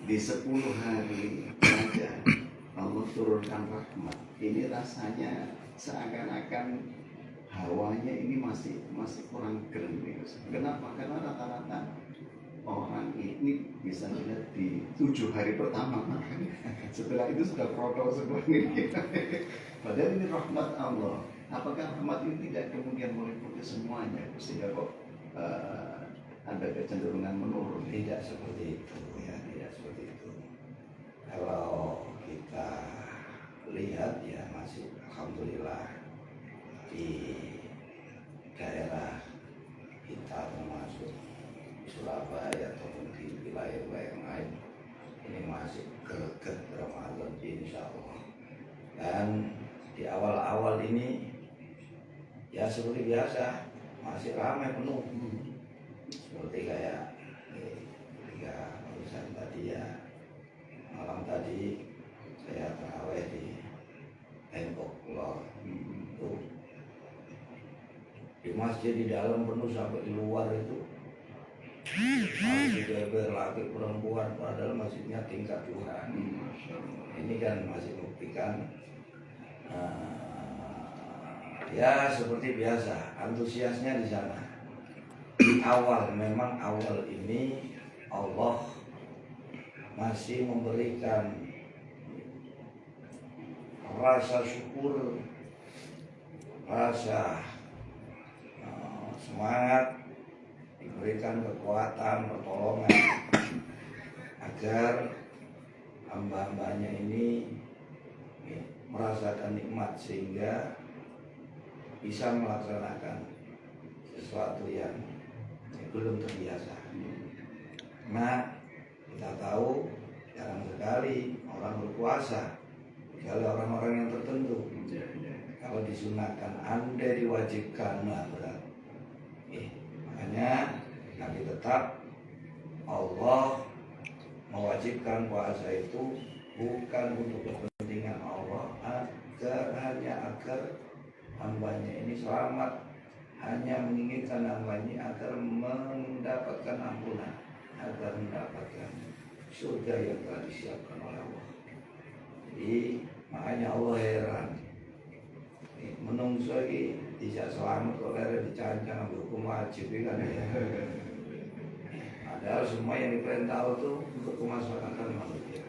di 10 hari saja Allah turunkan rahmat. Ini rasanya seakan-akan hawanya ini masih kurang keren. Kenapa? Karena rata-rata orang ini bisa dilihat di 7 hari pertama. Setelah itu sudah protol semua ini. Padahal ini rahmat Allah. Apakah rahmat ini tidak kemudian meliputi semuanya sehingga kok ada kecenderungan menurun? Tidak seperti itu ya, tidak seperti itu. Kalau kita lihat ya masih alhamdulillah di daerah kita termasuk Surabaya ataupun di wilayah-wilayah yang lain ini masih greget Ramadan insya Allah. Dan di awal-awal ini ya seperti biasa masih ramai penuh seperti kayak ketika barusan tadi ya, malam tadi saya terawih di tembok Pulau itu di masjid di dalam penuh sampai di luar itu masih beber laki perempuan, padahal masjidnya tingkat 2. Ini kan masih membuktikan ya seperti biasa antusiasnya di sana. Di awal, memang awal ini Allah masih memberikan rasa syukur, rasa semangat, diberikan kekuatan, pertolongan agar hamba-hambanya ini merasakan nikmat sehingga bisa melaksanakan sesuatu yang belum terbiasa. Nah, kita tahu jarang sekali orang berpuasa kecuali orang-orang yang tertentu. Kalau disunahkan, Anda diwajibkan, nah berat. Makanya tapi tetap Allah mewajibkan puasa itu bukan untuk kepentingan Allah, agar hambanya ini selamat, hanya menginginkan hambanya agar mendapatkan ampunan, agar mendapatkan surga yang telah disiapkan oleh Allah. Jadi makanya Allah heran, menungso ini tidak selamat kok lere dicancang ambil hukum wajib kan ya. Padahal semua yang diperintah itu untuk kemaslahatan manusia.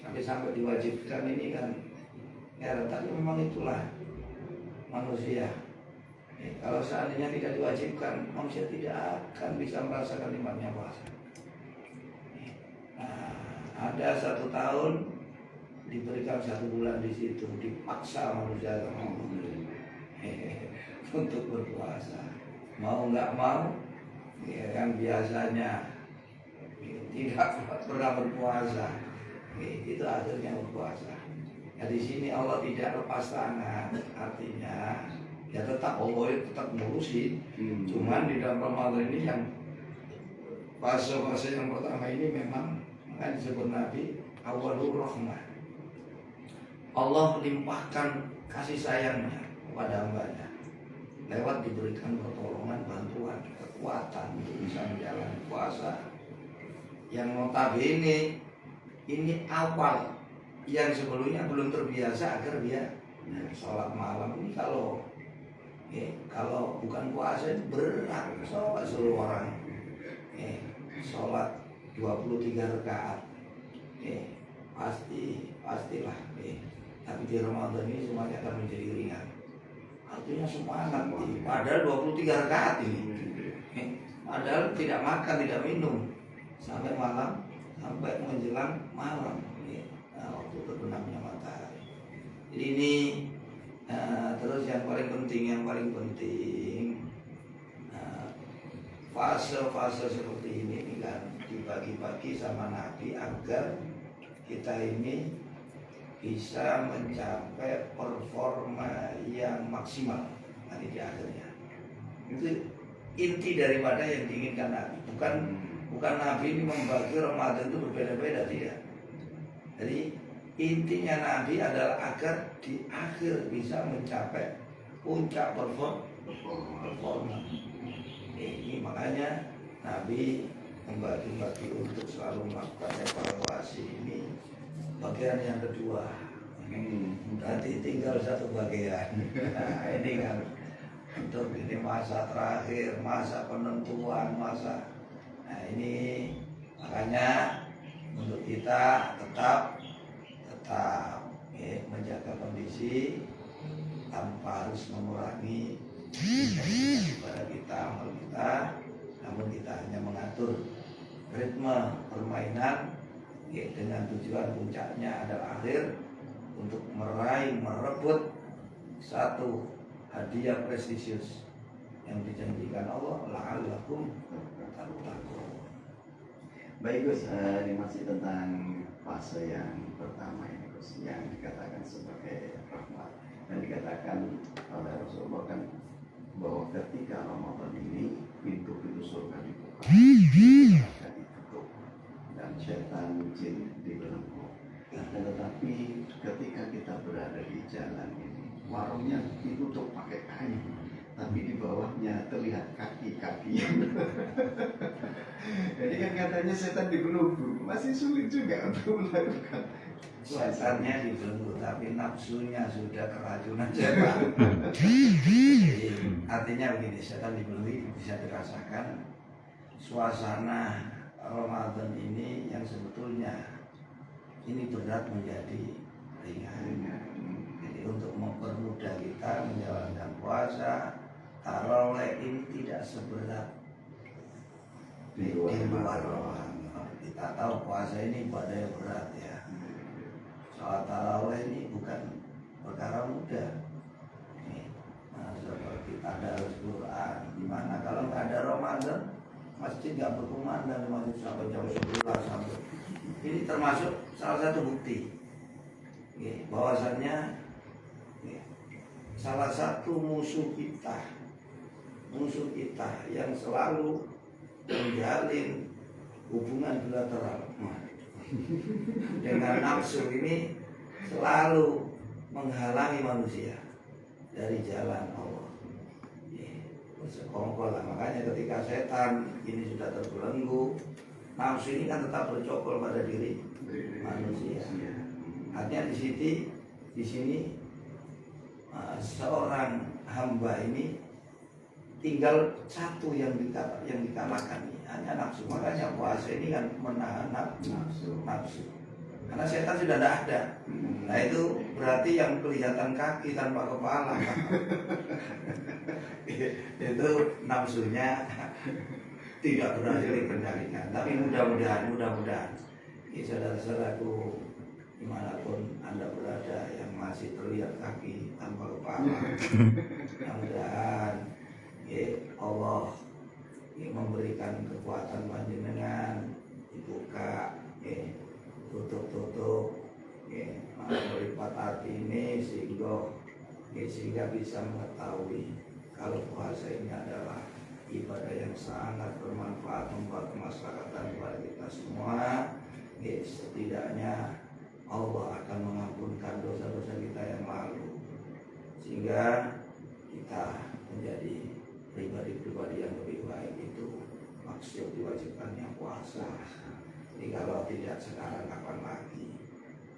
Sampai diwajibkan ini kan ya, tapi memang itulah manusia. Kalau seandainya tidak diwajibkan, manusia tidak akan bisa merasakan nikmatnya puasa. Nah, ada 1 tahun diberikan 1 bulan di situ, dipaksa manusia untuk berpuasa. Mau nggak mau, ya kan biasanya tidak pernah berpuasa, itu akhirnya berpuasa. Ya di sini Allah tidak lepas tangan, artinya ya tetap Allah tetap ngurusin. Cuman di dalam Ramadan ini yang fase-fase yang pertama ini memang kan disebut Nabi awalur rahmah. Allah limpahkan kasih sayangnya kepada hambanya lewat diberikan pertolongan, bantuan, kekuatan untuk bisa menjalani puasa yang notabene ini awal yang sebelumnya belum terbiasa agar dia sholat malam ini kalau bukan puasa itu berat. Sholat seluruh orang sholat 23 rakaat pastilah tapi di Ramadan ini semuanya akan menjadi ringan, artinya semangat padahal 23 rakaat ini padahal tidak makan tidak minum sampai malam, sampai menjelang malam waktu terbenamnya matahari. Jadi ini terus yang paling penting fase-fase seperti ini kan dibagi-bagi sama Nabi agar kita ini bisa mencapai performa yang maksimal nanti di akhirnya. Itu inti daripada yang diinginkan Nabi. Bukan Nabi ini membagi Ramadan itu berbeda-beda, tidak. Jadi intinya Nabi adalah agar di akhir bisa mencapai puncak performa. Ini makanya Nabi membagi-bagi untuk selalu melakukan evaluasi bagian yang kedua. Berarti tinggal satu bagian. Nah, ini kan untuk ini masa terakhir, masa penentuan, masa. Nah ini makanya untuk kita tetap menjaga kondisi tanpa harus mengurangi kepada kita, amal kita, namun kita hanya mengatur ritme permainan dengan tujuan puncaknya adalah akhir untuk merebut satu hadiah prestisius yang dijanjikan Allah, la'allakum tattaqun. Baik Gus, ini masih tentang fase yang pertama ini Gus, yang dikatakan sebagai rahmat, dan dikatakan oleh Rasulullah kan bahwa ketika Ramadan ini pintu-pintu surga dibuka, neraka ditutup, dan setan jin dibelenggu. Dan tetapi ketika kita berada di jalan ini, warungnya ditutup pakai kayu, tapi di bawahnya terlihat kaki-kaki. Jadi kan katanya setan dibelenggu, masih sulit juga untuk melakukan. Setannya dibelenggu, tapi nafsunya sudah keracunan setan. Jadi, artinya begini, setan dibelenggu bisa dirasakan suasana Ramadan ini yang sebetulnya ini berat menjadi ringan. Jadi untuk mempermudah kita menjalankan puasa, tarawih ini tidak seberat di luar Ramadan. Kita tahu puasa ini ibadah yang berat ya. Salat tarawih ini bukan perkara mudah. Nah, seperti tadarus Quran, dimana kalau nggak ada Ramadan, masjid nggak berkumandang di masjid sampai jam 11 sampai. Ini termasuk salah satu bukti bahwasannya salah satu musuh kita yang selalu menjalin hubungan bilateral dengan nafsu ini selalu menghalangi manusia dari jalan Allah. Bersekongkol lah. Makanya ketika setan ini sudah terbelenggu, nafsu ini kan tetap bercokol pada diri manusia. Artinya di sini seorang hamba ini tinggal satu yang dikalahkan, hanya nafsu. Makanya puasa ini kan menahan nafsu. Karena setan sudah tidak ada. Nah itu berarti yang kelihatan kaki tanpa kepala. Itu nafsunya tidak berhasil dikendalikan. Tapi mudah-mudahan ini saudara-saudaraku dimanapun Anda berada yang masih terlihat kaki tanpa kepala, mudah-mudahan Allah memberikan kekuatan panjenengan dibuka, tutup melipat hati ini sehingga bisa mengetahui kalau puasa ini adalah ibadah yang sangat bermanfaat membuat kemaslahatan kepada kita semua. Setidaknya Allah akan mengampunkan dosa-dosa kita yang lalu, sehingga kita menjadi pribadi-pribadi yang lebih baik. Itu maksud diwajibkannya puasa. Jadi kalau tidak sekarang kapan lagi?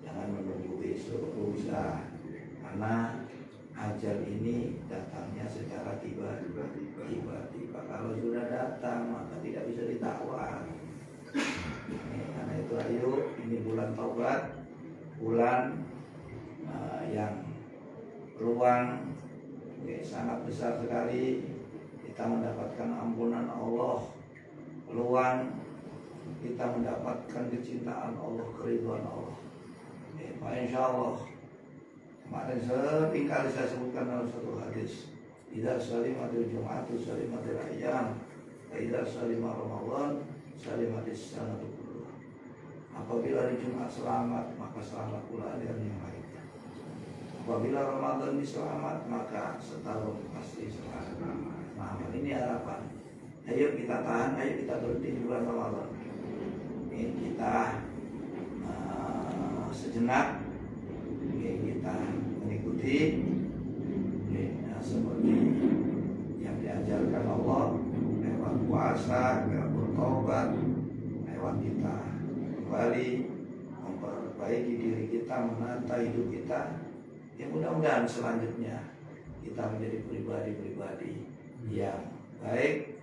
Jangan menunggu besok, lusa, karena ajal ini datangnya secara tiba-tiba. Kalau sudah datang maka tidak bisa ditawar. Karena itu ayo, ini bulan taubat, bulan yang peluang sangat besar sekali kita mendapatkan ampunan Allah, peluang kita mendapatkan kecintaan Allah, keridhaan Allah. Insya Allah kemarin sering kali saya sebutkan dalam satu hadis, idza salimatil jum'atu salimatil ayyam, idza salima Ramadan salimatis sanatu kulluha. Apabila hari Jumat selamat, maka selamat pula hari yang lainnya. Apabila Ramadan ini selamat, maka setahun pasti selamat. Nah, ini harapan. Ayo kita tahan, ayo kita berhenti di bulan Ramadan. Ini kita sejenak kita mengikuti seperti yang diajarkan Allah lewat puasa, lewat bertobat, lewat kita kembali memperbaiki diri kita, menata hidup kita. Ya mudah-mudahan selanjutnya kita menjadi pribadi-pribadi yang baik,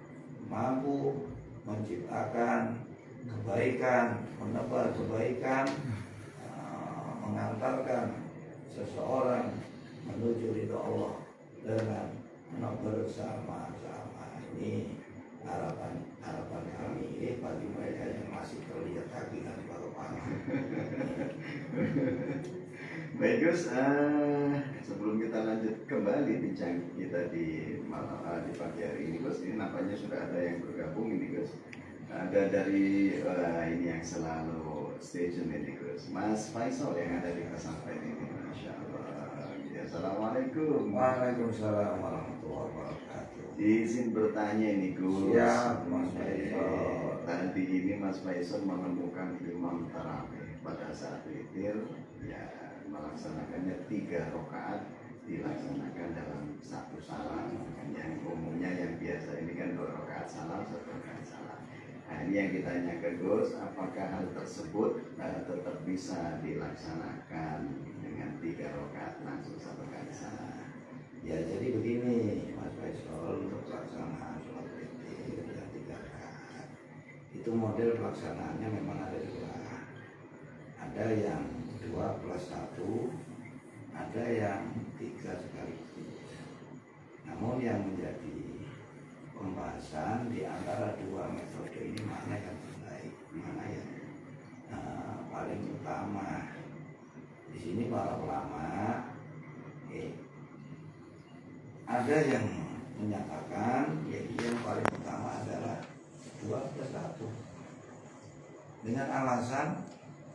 mampu menciptakan kebaikan, menebar kebaikan, mengantarkan seseorang menuju ridho Allah dengan bersama-sama. Ini harapan kami bagi mereka yang masih terlihat kaki dan kepala. Baik Gus, sebelum kita lanjut kembali bincang kita di pagi hari ini Gus, ini nampaknya sudah ada yang bergabung ini Gus. Ada dari ini yang selalu stay tune ini Gus, Mas Faisal yang ada di pesantren ini, Masya Allah. Ya, Assalamualaikum. Waalaikumsalam warahmatullahi wabarakatuh. Izin bertanya ini Gus. Siap, Mas Faisal. Tadi ini Mas Faisal menemukan imam tarawih pada saat witir, ya melaksanakannya 3 rakaat, dilaksanakan dalam 1 salam. Yang umumnya yang biasa ini kan 2 rakaat salam, 1 rakaat salam. Nah ini yang ditanya ke Gus, apakah hal tersebut tetap bisa dilaksanakan dengan 3 rakaat langsung 1 kali salam? Ya jadi begini Mas Faisal, untuk pelaksanaan sholat witir yang 3 rakaat itu model pelaksanaannya memang ada 2. Ada yang 2 plus 1, ada yang 3 sekaligus. Namun yang menjadi pembahasan di antara 2 metode ini mana yang terbaik, mana yang paling utama. Di sini para ulama ada yang menyatakan yaitu yang paling utama adalah 2 plus 1 dengan alasan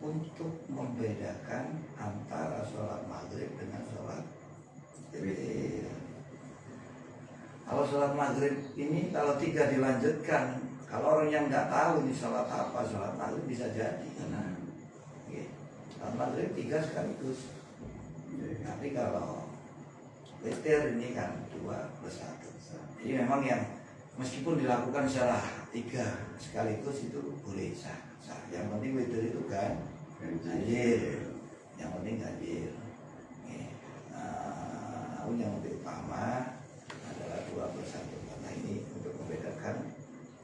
untuk membedakan antara sholat maghrib dengan sholat witir. Kalau sholat maghrib ini kalau 3 dilanjutkan, kalau orang yang nggak tahu ini sholat apa, sholat maghrib bisa jadi karena sholat maghrib 3 sekaligus. Tapi kalau witir ini kan 2 plus 1. Jadi memang yang meskipun dilakukan secara 3 sekaligus itu boleh sah. Yang penting witir itu kan ganjil, yang penting ganjil. Namun yang lebih utama adalah 2 plus 1 karena ini untuk membedakan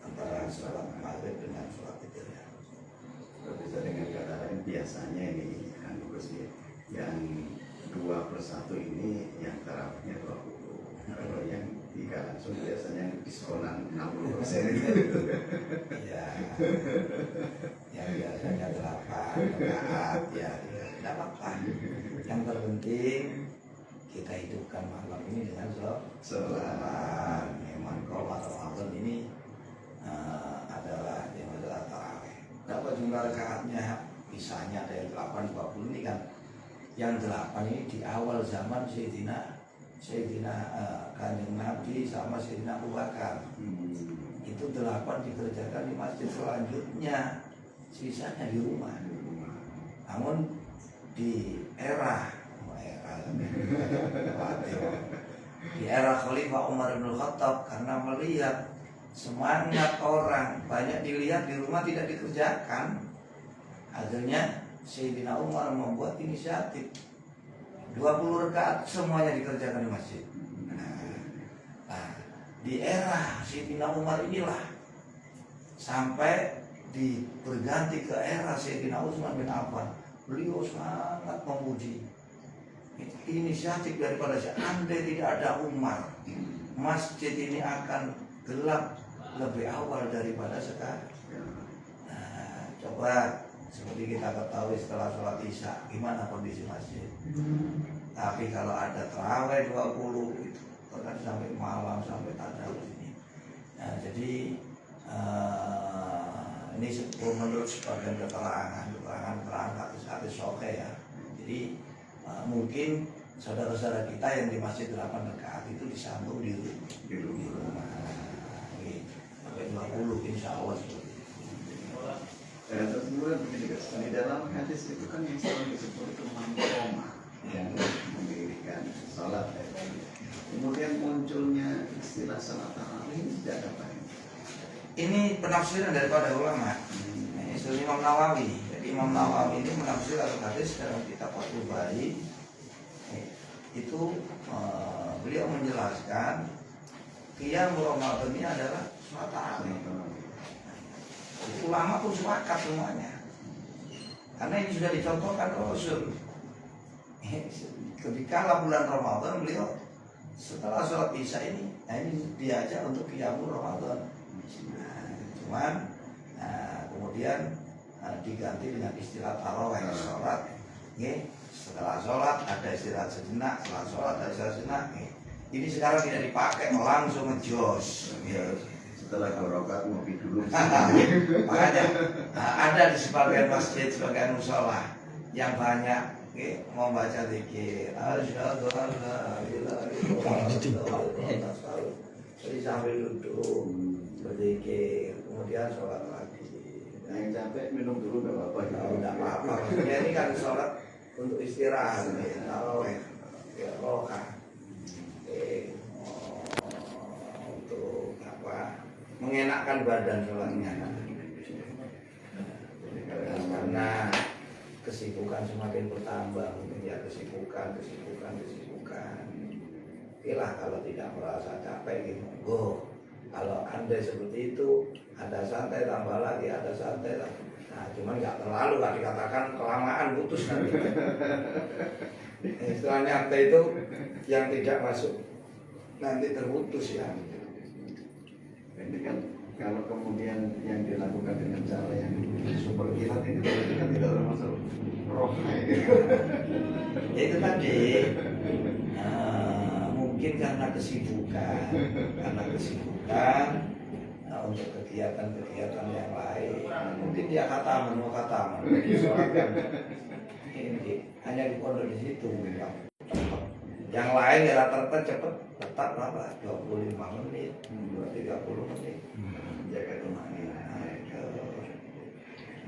antara sholat maghrib dengan sholat witir. Bisa dengan kata lain biasanya ini kan Gus ya, yang 2 plus 1 ini yang tarawihnya 20. Kalau yang 3 langsung biasanya diskonan 60%. Ya, yang biasanya 8 rakaat ya tidak apa-apa. Yang terpenting kita hidupkan malam ini dengan sholat. Memang kalau Ramadan ini adalah tarawih. Berapa jumlah rakaatnya? Misalnya ada yang 8-20 ini kan. Yang 8 ini di awal zaman Sayyidina Kanjeng Nabi sama Sayyidina Abu Bakar. Itu 8 dikerjakan di masjid, selanjutnya sisanya di rumah. Namun di era Khalifah Umar bin Khattab, karena melihat semangat orang banyak dilihat di rumah tidak dikerjakan, akhirnya Sayyidina Umar membuat inisiatif 20 rakaat semuanya dikerjakan di masjid. Nah, di era Sayyidina Umar inilah sampai berganti ke era Sayyidina Utsman bin Affan. Beliau sangat memuji inisiatif daripada seandainya tidak ada Umar, masjid ini akan gelap lebih awal daripada sekarang. Nah, coba seperti kita ketahui setelah sholat isya gimana kondisi masjid. Tapi kalau ada tarawih 20 itu bahkan sampai malam, sampai tadarus ini. Nah, jadi ini menurut sebagian keterangan hadis sahih ya. Jadi mungkin saudara-saudara kita yang di masjid 8 rakaat itu disambung di rumah. Sampai 20 insya Allah seperti itu. Terus kemudian begini guys, di dalam hadis itu kan yang selalu disebut itu maqoma yang mendirikan sholat. Kemudian munculnya istilah salat tarawih ini tidak ada apa. Ini penafsiran daripada ulama. Ini Imam Nawawi. Jadi Imam Nawawi ini menafsir hadis dalam kitab Fathul Bari. Itu beliau menjelaskan qiyam Ramadan ini adalah suatu tarawih. Ulama pun sepakat semuanya. Karena ini sudah dicontohkan Rasul. Ketika bulan Ramadan beliau setelah sholat isya ini diajak untuk qiyamul Ramadan. Cuman kemudian diganti dengan istirahat tarawih, sholat. Setelah sholat ada istirahat sejenak, setelah sholat ada istirahat sejenak. Ini sekarang tidak dipakai, langsung ngejos. Setelah berokat ngopi dulu. Makanya ada di sebagian masjid, sebagian musola yang banyak membaca zikir. Asyhadu an la ilaha illallah. Jadi sambil duduk berzikir, kemudian sholat lagi. Yang capek minum dulu nggak apa-apa. Tidak apa-apa. Maksudnya ini kan sholat untuk istirahat, tarawih, roka, untuk apa? Mengenakkan badan sholatnya. Karena kesibukan semakin bertambah, mungkin ya kesibukan. Okelah kalau tidak merasa capek gitu. Kalau andai seperti itu, ada santai tambah lagi, ada santai lagi. Nah, cuman nggak terlalu, nggak dikatakan kelamaan putus kan. Istilah nyantai itu yang tidak masuk nanti terputus ya. Ini kan kalau kemudian yang dilakukan dengan cara yang super kilat ini berarti kan tidak termasuk roh. Ya itu tadi mungkin karena kesibukan untuk kegiatan yang lain. Mungkin dia mau kataman. Ini hanya di pondok di situ. Yang lain ya rata-rata cepat tetap berapa? 25 menit, 30 menit. Jaga rumahnya.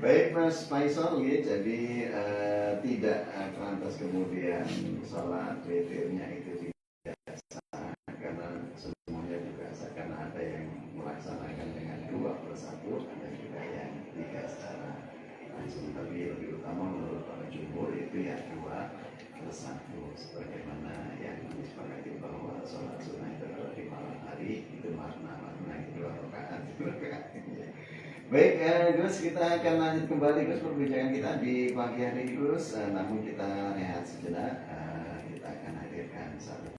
Baik Mas Faisal ya, jadi tidak lantas kemudian sholat witirnya itu tidak sah karena semuanya juga sah, karena ada yang melaksanakan dengan 2/1, ada juga yang 3 secara langsung, tapi lebih utama menurut para jumhur itu yang 2/1 sebagaimana yang disepakati bahwa sholat sunnah itu adalah di malam hari, itu makna itu 2 rakaat. Baik, Gus, kita akan lanjut kembali Gus perbincangan kita di pagi hari Gus, namun kita rehat sejenak, kita akan hadirkan satu